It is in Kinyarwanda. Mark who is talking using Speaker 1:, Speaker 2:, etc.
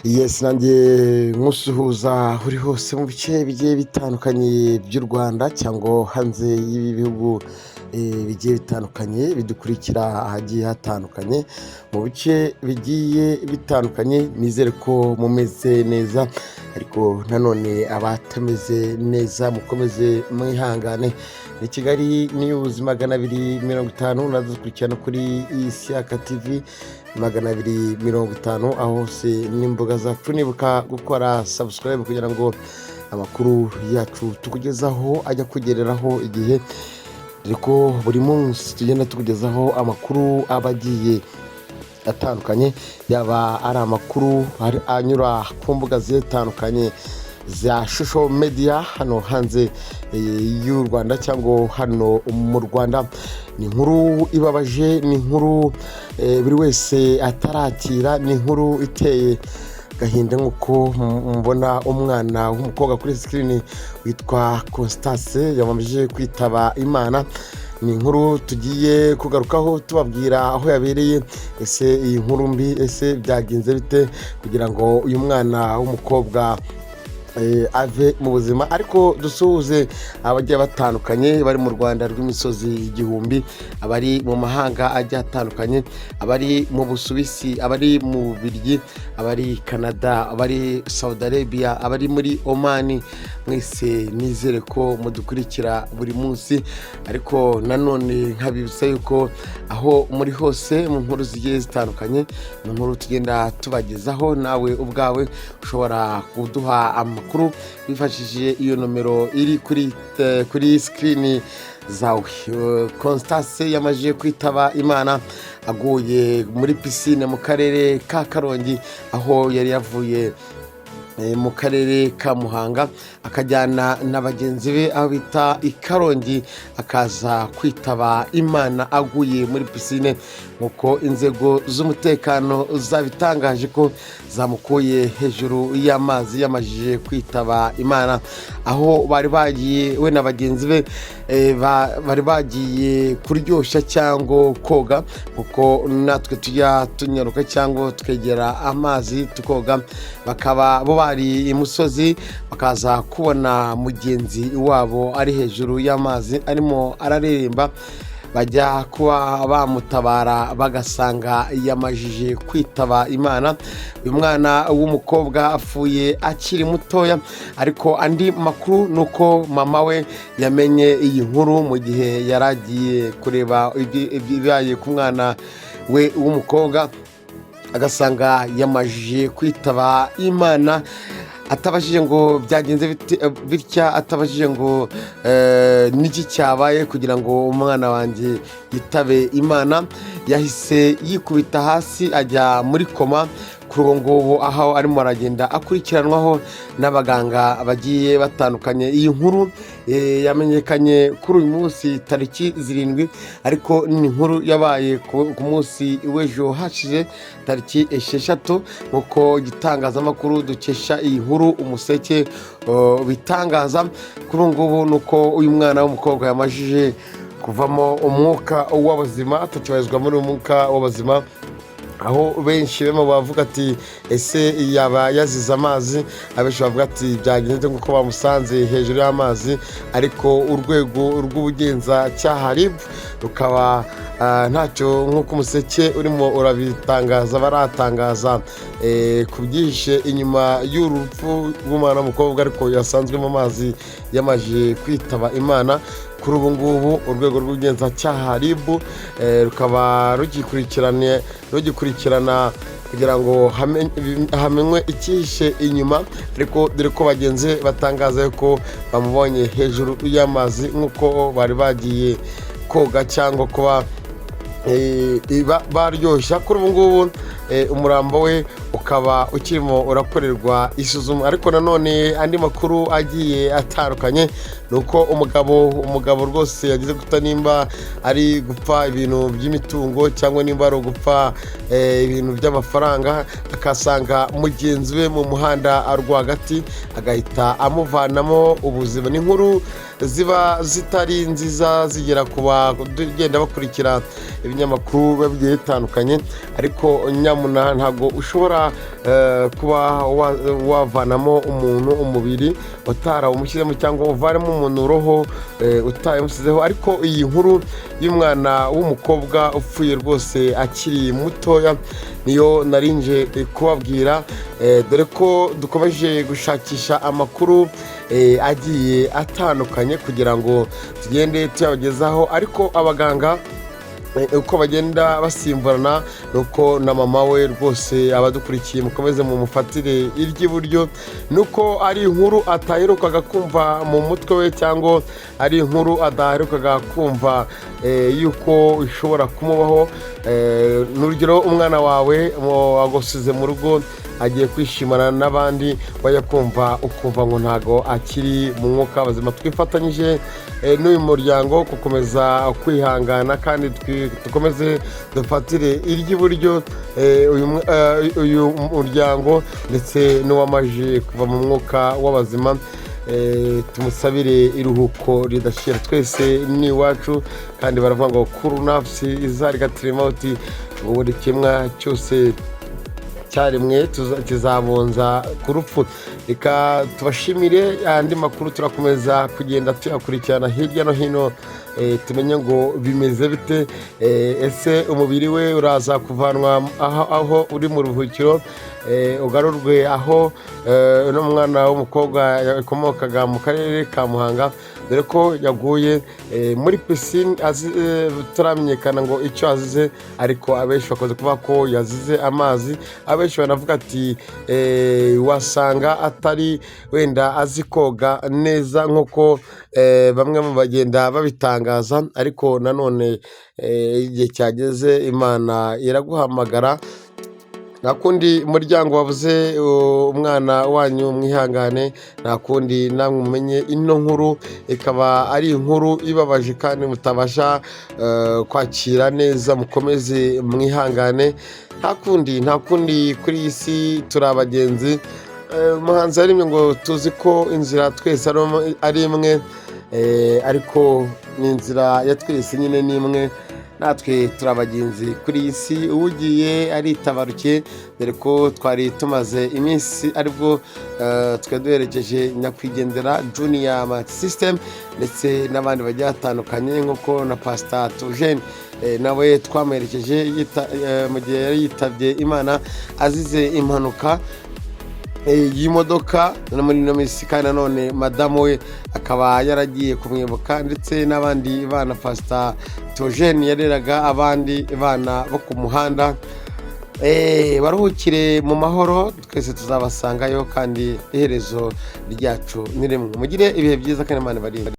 Speaker 1: Yes, nanjye nkusuhuza uri hose mu bice bigiye bitandukanye by'u Rwanda cyangwa hanze y'ibi bihugu bigiye bitandukanye bidukurikira ahagiye hatandukanye mu bice bigiye bitandukanye. Nizere ko mumeze neza, ariko nanone abatameze neza mukomeze mwihangane. Ni Kigali News 250 nadukurikirana kuri Ishyaka TV 250 aho hose n'imbuga zacu. Nibuka gukora subscribe kugira ngo amakuru yacu tukugezaho ajya kugereraho igihe, ariko buri munsi tugenda tukugezaho amakuru abagiye atandukanye, yaba ari amakuru anyura ku mbuga zitandukanye za social media hano hanze y'u Rwanda cyangwa hano mu Rwanda. Ni inkuru ibabaje, ni inkuru buri wese atarakira, ni inkuru iteye gahinda nk'uko mbona umwana w'umukobwa kuri screen witwa Constance yamamaje kwitaba Imana. Ni inkuru tugiye kugarukaho tubabwira aho yabereye, ese iyi nkuru mbi ese byagenze bite kugira ngo uyu mwana w'umukobwa ave mu buzima. Ariko dusuhuze abagiye batandukanye bari mu Rwanda rw'imisozi igihumbi, abari mu mahanga agiye atandukanye, abari mu Busuwisi, abari mu Bubiligi, abari Canada, abari Saudi Arabia, abari muri Oman. Mwese nizere ko mudukurikira buri munsi, ariko nanone nkabibutsa yuko aho muri hose mu nkuru zigiye zitandukanye, mu nkuru tugenda tubagezaho, nawe ubwawe ushobora kuduha amakuru bifashishije iyo nomero iri kuri screen zawe. Constance yamaze kwitaba Imana aguye muri pisine mu karere ka Karongi, aho yari yavuye mu karere ka Muhanga akajyana na bagenzi be aho bita i Karongi, akaza kwitaba Imana aguye muri pisine, nk'uko inzego z'umutekano zabitangaje ko zamukuye hejuru y'amazi yamajije kwitaba Imana. Aho bari bagiye we na bagenzi be bari bagiye kuryoshya cyangwa koga, kuko natwe tujya tunyaruka cyangwa twegera amazi tukoga. Bakaba bo bari imusozi, bakaza kubona mugenzi wabo ari hejuru y'amazi arimo araremba, bajya kuba bamutabara bagasanga yamajije kwitaba Imana. Uyu mwana w'umukobwa apfuye akiri mutoya, ariko andi makuru nuko mama we yamenye iyi nkuru mu gihe yaragiye kureba ibibaye ku mwana we w'umukobwa, agasanga yamajije kwitaba Imana. Atabajije ngo byagenze bitya, atabajije ngo niki cyabaye kugira ngo umwana wanjye yitabe Imana, yahise yikubita hasi ajya muri koma. Kuri ubu ngubu aho arimo aragenda akurikiranwaho n'abaganga bagiye batandukanye. Iyi nkuru yamenyekanye kuri uyu munsi tariki 7, ariko ni inkuru yabaye ku munsi w'ejo hashize tariki 6, nk'uko gitangazamakuru dukesha iyi nkuru Umuseke bitangaza. Kuri ubu ngubu nuko uyu mwana w'umukobwa yamajije kuvamo umwuka w'abazima, atakibarizwa muri umwuka w'abazima, aho benshi bemo bavuga ati ese yaba yazize amazi. Abenshi bavuga ati byagenze nk'uko bamusanze hejuru y'amazi, ariko urwego rw'ubugenzacyaha RIB rukaba ntacyo nk'uko Umuseke urimo urabitangaza baratangaza ku byihishe inyuma y'urupfu rw'umwana w'umukobwa ariko yasanzwe mu mazi yamaje kwitaba Imana. Kuri ubu ngubu urwego rw'ubugenzacyaha RIB rukaba rugikurikirana kugira ngo hamenywe icyihishe inyuma, ariko dore ko bagenzi batangaza ko bamubonye hejuru y'amazi nk'uko bari bagiye koga cyangwa kuba baryoshya. Kuri ubu ngubu umurambo we ukaba ukirimo urakorerwa isuzuma. Ariko nanone andi makuru agiye atandukanye ni uko umugabo rwose yagize guta nimba ari gupfa ibintu by'imitungo cyangwa nimba ari ugupfa ibintu by'amafaranga, akasanga mugenzi we mu muhanda rwagati agahita amuvanamo ubuzima. Ni inkuru ziba zitari nziza zigera ku bagenda bakurikira ibinyamakuru biba bigiye bitandukanye, ariko nyamuna ntabwo ushobora kuba wavanamo umuntu umubiri utarawumushyizemo cyangwa uvanemo umuntu uroho utayamusizeho. Ariko iyi nkuru y'umwana w'umukobwa upfuye rwose akiri mutoya niyo narinje kubabwira, dore ko dukomeje gushakisha amakuru agiye atandukanye kugira ngo tugende tuyabagezaho, ariko abaganga uko bagenda basimburana nuko na mama we rwose abadukurikiye mukomeze mu mufatire iry'iburyo, nuko ari inkuru ataherukaga kumva mu mutwe we cyangwa ari inkuru adaherukaga kumva yuko ishobora kumubaho. N'urugero umwana wawe wagusize mu rugo agiye kwishimana n'abandi, wajya kumva ukumva ngo ntago akiri mu mwuka w'abazima. Twifatanyije n'uyu muryango gukomeza kwihangana kandi dukomeze dufatire iry'iburyo uyu muryango ndetse n'uwamaje kuva mu mwuka w'abazima. Tumusabire iruhuko ridashira, twese ni iwacu kandi baravuga ngo kuru nafsi izarigatira mauti, buri kimwa cyose cyaremwe kizabonza ku rupfu. Reka tubashimire, andi makuru turakomeza kugenda tuyakurikirana hirya no hino, tumenye ngo bimeze bite. Ese umubiri we uraza kuvanwa aho uri mu ruhukiro, ugarurwe aho uno mwana w'umukobwa yakomokaga mu karere ka Muhanga, dore ko yaguye muri pisine turamenyekana ngo icyo azize, ariko abenshi bakoze kuvuga ko yazize amazi. Abenshi banavuga ati wasanga atari wenda azi koga neza nk'uko bamwe mu bagenda babitangaza, ariko nanone igihe cyageze Imana iraguhamagara. Nta kundi muryango wabuze umwana wanyu mwihangane, nta kundi namwe mumenye ino nkuru ikaba ari inkuru ibabaje kandi mutabasha kwakira neza, mukomeze mwihangane. Nta kundi kuri iyi si turi abagenzi. Umuhanzi yarimye ngo tuzi ko inzira twese ari imwe, ariko ni inzira ya twese nyine ni imwe. Natwe turi abagenzi kuri iyi si, ugiye aritabaruke, dore ko twari tumaze iminsi aribwo twe duherekeje nyakwigendera Junior Multisystem ndetse n'abandi bagiye batandukanye, nk'uko na Pastor Theogene nawe twamuherekeje mu gihe yari yitabye Imana azize impanuka y'imodoka muri ino minsi, kandi nanone madamu we akaba yaragiye kumwibuka, ndetse n'abandi bana Pastor Theogene yareraga abandi bana bo ku muhanda. Baruhukire mu mahoro, twese tuzabasangayo kandi iherezo ryacu ni rimwe. Mugire ibihe byiza kandi Imana ibarinde.